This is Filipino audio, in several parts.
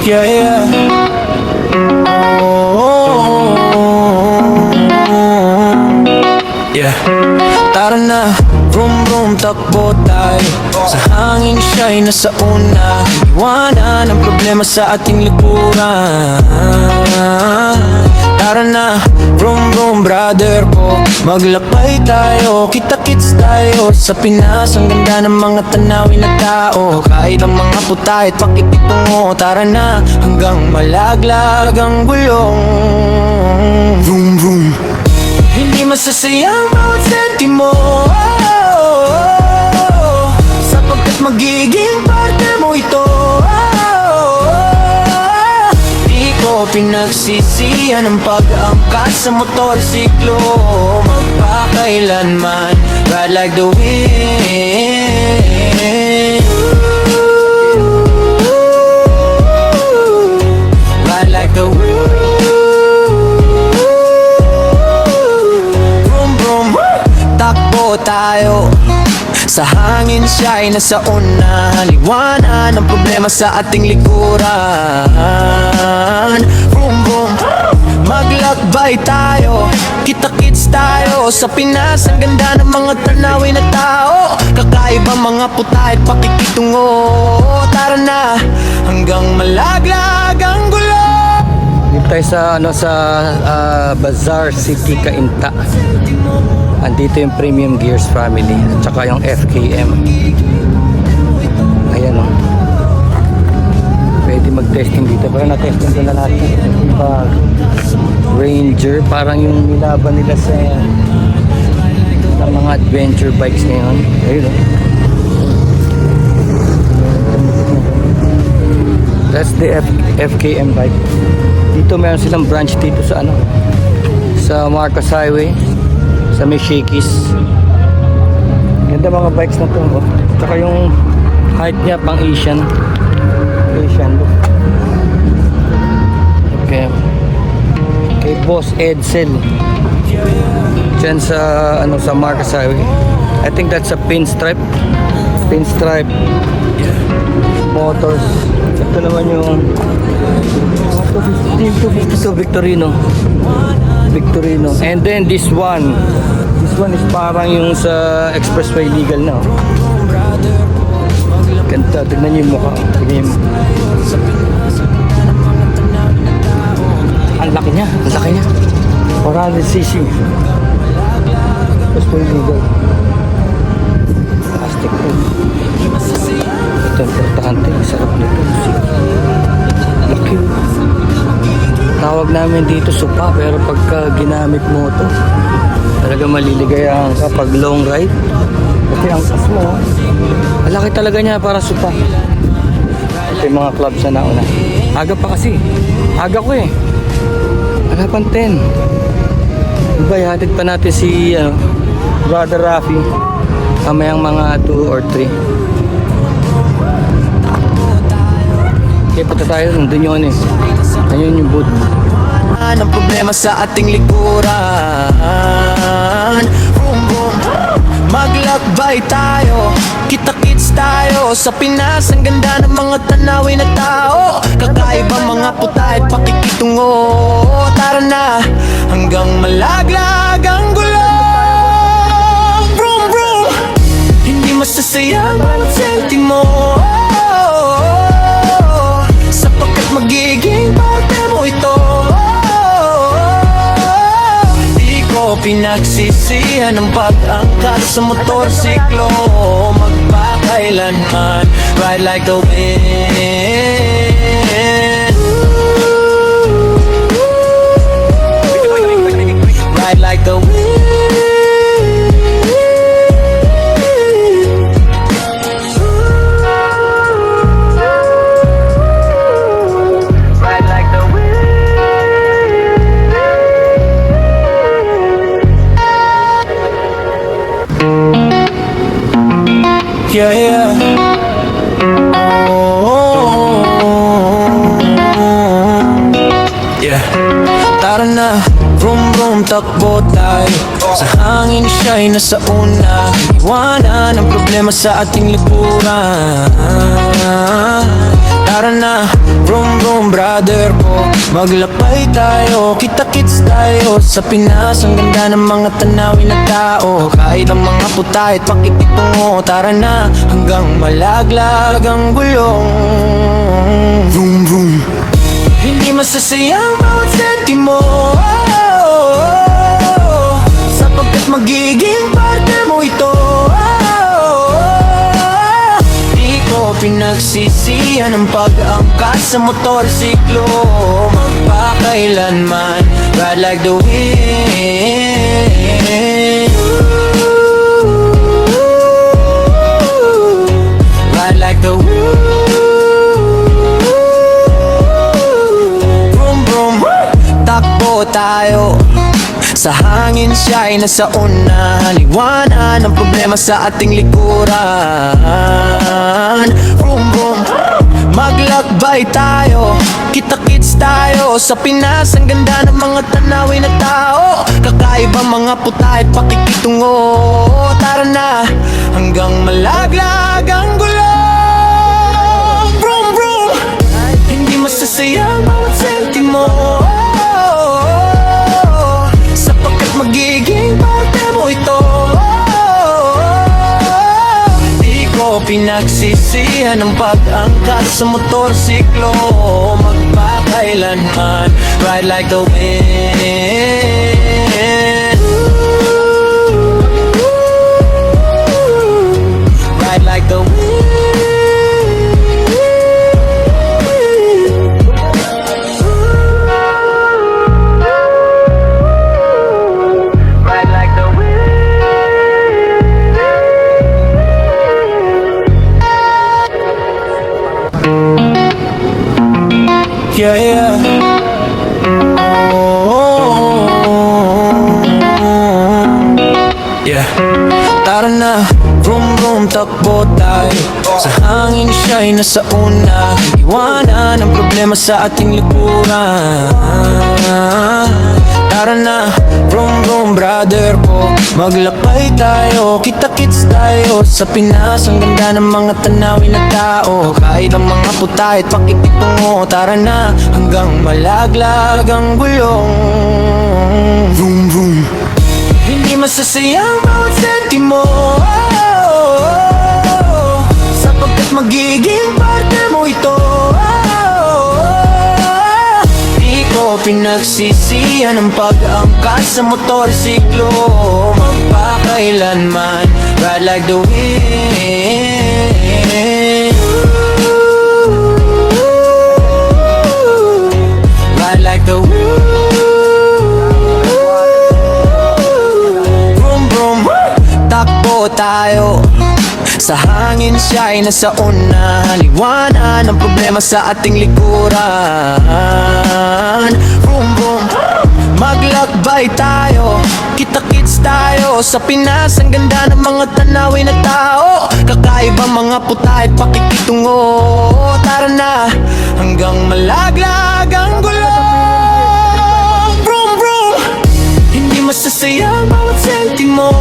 Yeah, yeah. Oh, yeah. Tara na, vroom vroom, takbo tayo. Sa hangin siya'y nasa una. Iwanan ang problema sa ating likuran. Tara na, vroom vroom, brother ko. Maglakbay tayo, kita-kits tayo. Sa Pinas, ang ganda ng mga tanawin na tao. Kahit ang mga putahit, pakikitungo. Tara na, hanggang malaglag ang gulong. Vroom vroom. Hindi masasayang bawat sentimo, sapagkat magiging parte mo ito. Di ko pinagsisihan ang pag-angkas sa motorsiklo. Magpakailanman, ride like the wind. Ride like the wind. Takbo tayo, sa hangin siya'y nasa una. Liwanan ang problema sa ating likuran. Boom boom, maglakbay tayo, kita-kits tayo. Sa Pinas, ang ganda ng mga tanawin na tao. Kakaibang mga putahit, pakikitungo. Tara na, hanggang malaglag ang gulo. Dito tayo sa Bazaar City, Cainta. Andito yung Premium Gears Family at saka yung FKM. Ayan o. Pwede mag-testing dito. Pero na-testing ko na natin pag Ranger. Parang yung nilaban nila sa mga adventure bikes ngayon. Ayun o. That's the FKM bike. Dito meron silang branch dito sa sa Marcos Highway, sa may Shakey's. Ganda mga bikes na to, oh. Tsaka yung height niya pang Asian look. Okay. Kay Boss Edsel dyan sa sa Marcos Highway. I think that's a Pinstripe Motors. Ito naman yung 252 Victorino. And then this one is parang yung sa expressway legal na. Ganda, tignan nyo yung mukha. Ang laki niya. 400cc. Expressway legal. Plastic to. Ito importante, sarap nito. Laki. Tawag namin dito supa, pero pagka ginamit mo ito, talaga maliligayahan ka pag long ride. Kasi ang tas mo, malaki talaga niya para supa. Ito yung mga clubs na nauna. Aga pa kasi. Aga ko eh. Aga pang 10. Diba, ihatid pa natin si Brother Rafi kamayang mga 2 or 3. Okay, punta tayo. Nandun yun eh. Ayun yung booth. Ang problema sa ating likuran. Boom boom, maglakbay tayo, kita-kits tayo. Sa Pinas, ang ganda ng mga tanawin na tao. Kakaibang mga putahit, pakikitungo. Tara na, hanggang malaglag ang gulo. Vroom vroom, hindi masasayang bawat sentimo, sapagkat magiging parte mo ito. Di ko pinagsisihan ang pag-angkas sa motorsiklo. Magpakailanman, ride like the wind. Ride like the wind. Yeah, yeah. Oh, yeah. Tara na, vroom vroom, takbo tayo. Sa hangin siya'y nasa una. Iwanan ang problema sa ating likuran. Tara na, vroom vroom brother ko, maglakbay tayo, kita-kits tayo sa Pinas. Ang ganda ng mga tanawin na tao, kahit ang mga putahit pakikitungo. Tara na, hanggang malaglag ang gulong. Vroom vroom, hindi masasayang bawat sentimo, sapagkat magiging parte mo ito. Di ko pinagsisihan ang pag-angkas sa motorsiklo, magpakailanman, ride like the wind, ride like the wind. Takbo tayo sa hangin, siya'y nasa una. Liwanan ang problema sa ating likuran. Vroom vroom, maglakbay tayo, kita-kits tayo sa Pinas. Ang ganda ng mga tanawin na tao, kakaibang mga putahit pakikitungo. Tara na, hanggang malaglag ang gulong. Vroom vroom, hindi masasayang bawat sentimo, sapagkat magiging parte mo ito. Di ko pinagsisihan ang pag-angkas sa motorsiklo, magpakailanman, ride like the wind, ride like the wind. Yeah, yeah. Oh, yeah. Tara na, vroom vroom, takbo tayo sa hangin, siya'y nasa una. Iwanan ang problema sa ating likuran. Tara na, vroom vroom brother ko, maglakbay tayo, kita-kits tayo sa Pinas. Ang ganda ng mga tanawin na tao, kahit ang mga putahit pakikitungo. Tara na, hanggang malaglag ang gulong. Vroom vroom, hindi masasayang bawat sentimo, sapagkat magiging parte mo ito. Di ko pinagsisihan ang pag-angkas sa motorsiklo, magpakailanman, ride like the wind, ride like the wind. Vroom vroom, takbo tayo sa hangin, siya'y nasa una. Liwanan ang problema sa ating likuran. Vroom vroom, maglakbay tayo, kita-kits tayo sa Pinas. Ang ganda ng mga tanawin na tao, kakaibang mga putahit pakikitungo. Tara na, hanggang malaglag ang gulong. Vroom vroom, hindi masasayang bawat sentimo,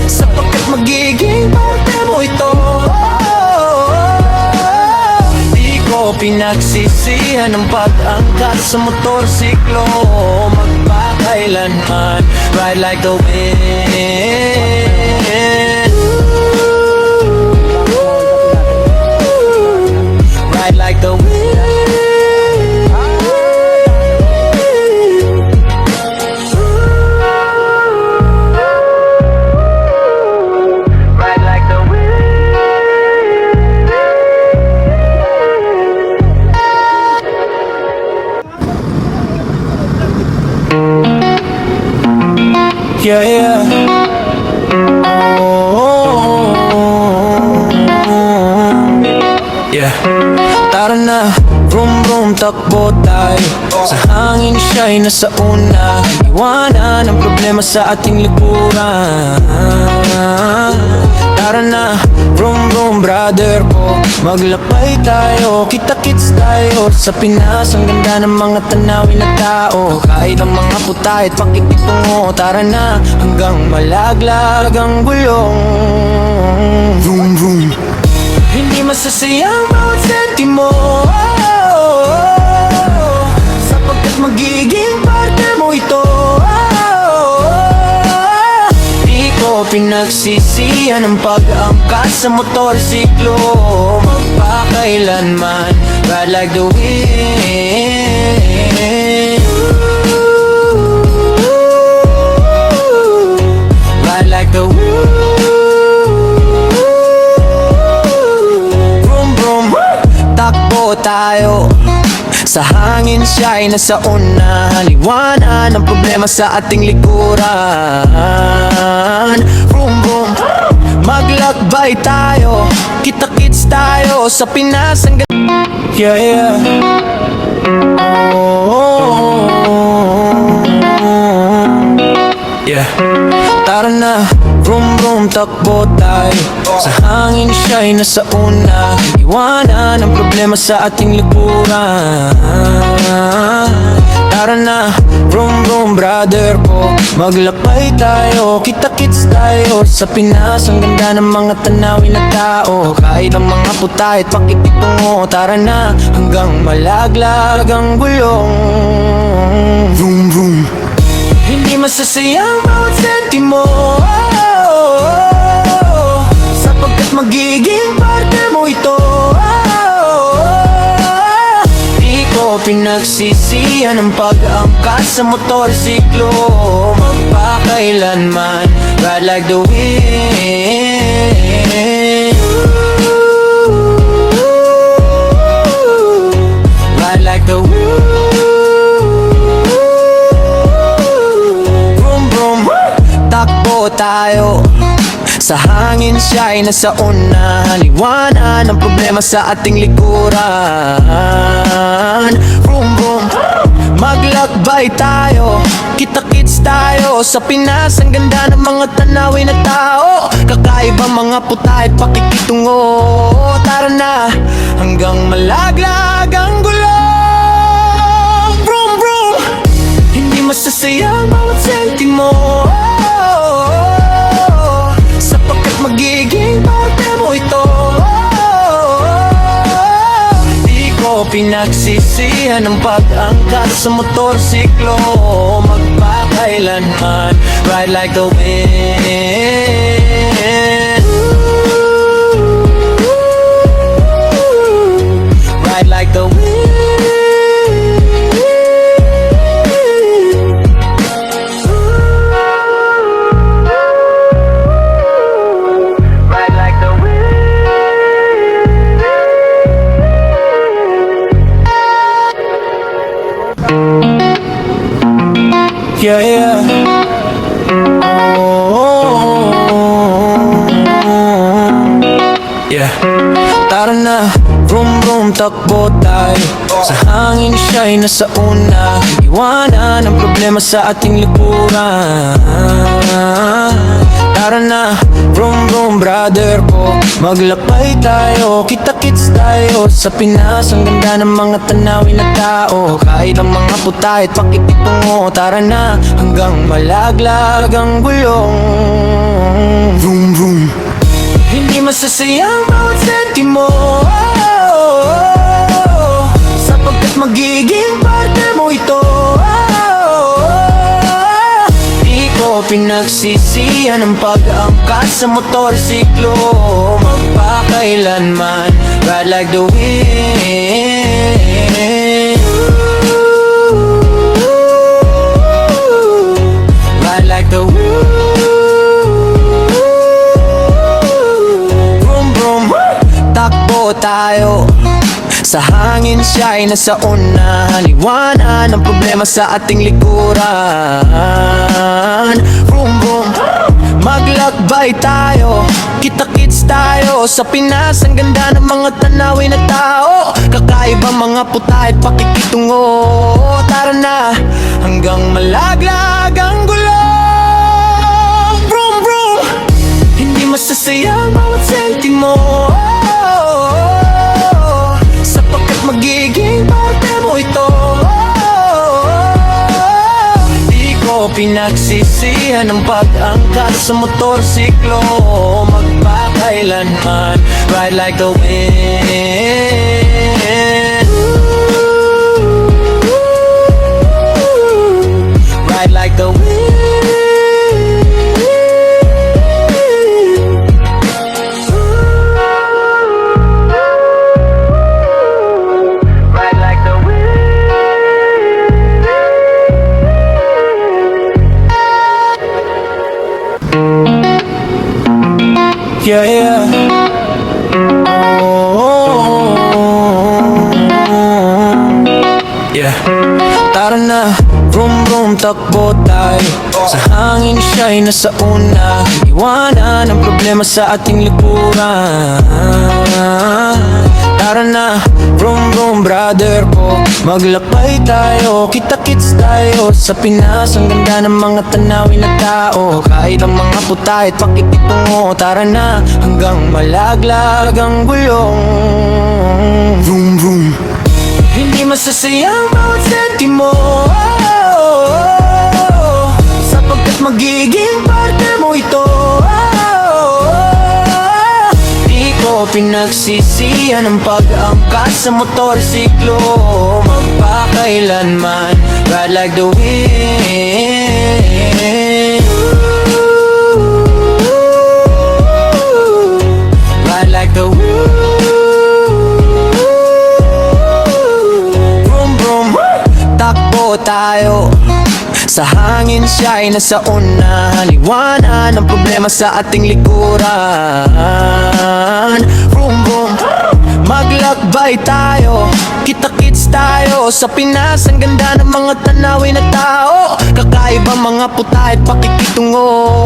sapagkat magiging parte mo ito. Di ko pinagsisihan ang pag-angkas sa motorsiklo, magpakailanman, ride like the wind, ride like the wind. Yeah, yeah. Oh, yeah. Tara na, vroom vroom, takbo tayo sa hangin, siya'y nasa una. Iwanan ang problema sa ating likuran. Tara na, vroom vroom brother ko, maglakbay tayo, kita-kits tayo sa Pinas. Ang ganda ng mga tanawin na tao, kahit ang mga putahit pakikitungo. Tara na, hanggang malaglag ang gulong. Vroom vroom, hindi masasayang pinagsisisihan ang pag-angkas sa motorsiklo. Magpakailanman, ride like the wind. Ride like the wind. Vroom vroom, takbo tayo. Sa hangin siya'y nasa una. Liwanan ang problema sa ating likuran. Vroom vroom, maglakbay tayo. Kita-kits tayo sa Pinas hanggang... Yeah, yeah. Oh, yeah. Tara na, vroom vroom, takbo tayo. Sa hangin siya'y nasa una. Iwanan ang problema sa ating likuran. Tara na, vroom vroom, brother ko. Maglakbay tayo, kita-kits tayo sa Pinas. Ang ganda ng mga tanawin na tao. Kahit ang mga putahit pakikitungo. Tara na, hanggang malaglag ang gulong. Vroom vroom, hindi masasayang bawat sentimo, sapagkat magiging parte mo ito. Di ko pinagsisihan ang pag-angkas sa motorsiklo. Magpakailanman, ride like the wind. Ride like the wind. Takbo tayo. Sa hangin siya'y nasa una. Liwanan ang problema sa ating likuran. Vroom vroom, maglakbay tayo. Kita-kits tayo sa Pinas. Ang ganda ng mga tanawin na tao. Kakaiba mga putahit pakikitungo. Tara na, hanggang malaglag ang gulong. Vroom vroom, hindi masasayang bawat sentimo, sapagkat magiging parte mo ito. Di ko pinagsisihan ang pag-angkas sa motorsiklo. Magpakailanman, ride like the wind. Ride like the wind. Yeah, yeah. Oh, yeah. Tara na, vroom vroom, takbo tayo. Sa hangin siya'y nasa una. Iwanan ang problema sa ating likuran. Tara na, vroom vroom, brother ko. Maglakbay tayo, kita-kits tayo sa Pinas. Ang ganda ng mga tanawin na tao. Kahit ang mga putahit pakikitungo. Tara na, hanggang malaglag ang gulong. Vroom vroom, hindi masasayang bawat sentimo, sapagkat magiging parte mo ito. Di ko pinagsisihan ang pag-angkas sa motorsiklo. Magpakailanman, ride like the wind. Ride like the wind. Takbo tayo. Sa hangin siya'y nasa una. Liwanan ang problema sa ating likuran. Vroom vroom, maglakbay tayo. Kita-kits tayo sa Pinas. Ang ganda ng mga tanawin na tao. Kakaiba mga putahit pakikitungo. Tara na, hanggang malaglag ang gulong. Vroom vroom, hindi masasayang bawat sentimo, sapagkat magiging parte mo ito. Di ko pinagsisihan ang pag-angkas sa motorsiklo. Magpakailanman, ride like the wind. Ride like the wind. Yeah, yeah. Oh, yeah. Tara na, vroom vroom, takbo tayo. Sa hangin siya'y nasa una. Iwanan ang problema sa ating likuran. Tara na, vroom vroom, brother ko. Maglakbay tayo, kita-kits tayo. Sa Pinas, ang ganda ng mga tanawin na tao. Kahit ang mga puta at pakikitungo. Tara na, hanggang malaglag ang gulong. Vroom vroom. Hindi masasayang bawat sentimo, sapagkat magiging parte mo ito. Di ko pinagsisihan ang pag-angkas sa motorsiklo. Magpakailanman, ride like the wind. Ride like the wind. Takbo tayo, sa hangin siya'y nasa unahan. Iwanan ang problema sa ating likuran. Vroom vroom, maglakbay tayo, kita-kits tayo. Sa Pinas, ang ganda ng mga tanawin na tao. Kakaibang mga puta at pakikitungo.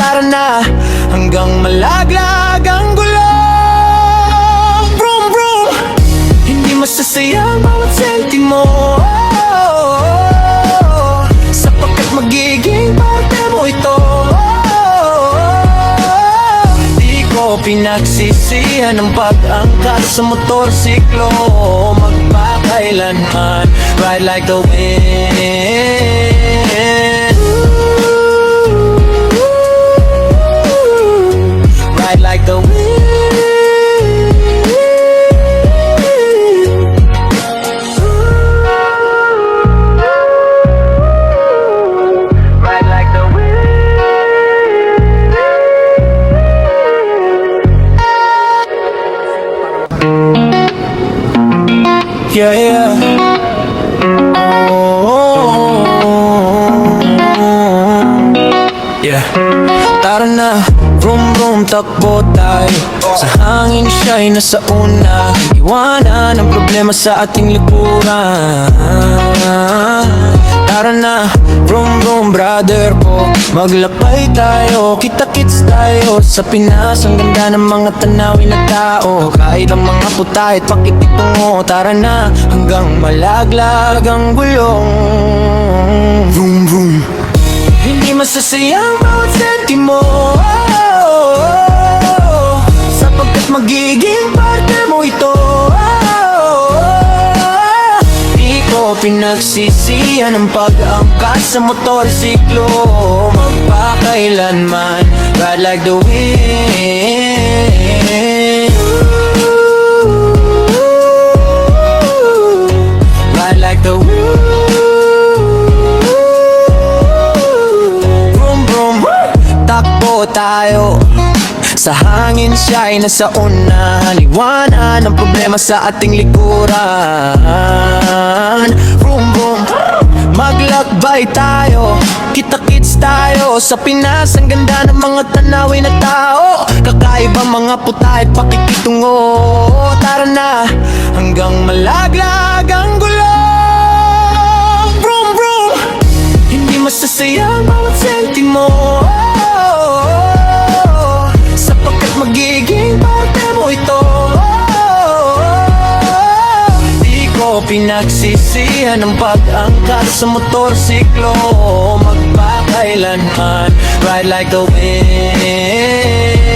Tara na, hanggang malaglag ang gulong. Vroom vroom, hindi masasayang bawat sentimo, sapagkat magiging parte mo ito. Di ko pinagsisihan ang pag-angkas sa motorsiklo. Magpakailanman, ride like the wind. Ride like the wind. Yeah, yeah. Oh, yeah. Tara na, vroom vroom, takbo tayo. Sa hangin siya'y nasa una. Iwanan ang problema sa ating likuran. Tara na, vroom vroom, brother ko. Maglakbay tayo, kita-kits tayo. Sa Pinas, ang ganda ng mga tanawin na tao. Kahit ang mga puta at pakikitungo. Tara na, hanggang malaglag ang gulong. Vroom vroom. Hindi masasayang bawat sentimo, sapagkat magiging parte mo ito. Di ko pinagsisihan ang pag-angkas sa motorsiklo. Magpakailanman, ride like the wind. Ride like the wind. Takbo tayo, sa hangin siya'y nasa unahan. Iwanan ang problema sa ating likuran. Vroom vroom, maglakbay tayo, kita-kits tayo. Sa Pinas, ang ganda ng mga tanawin na tao. Kakaibang mga puta at pakikitungo. Tara na, hanggang malaglag ang gulong. Vroom vroom, hindi masasayang bawat sentimo, sapagkat magiging parte mo ito. Di ko pinagsisihan ang pag-angkas sa motorsiklo. Magpakailanman, ride like the wind.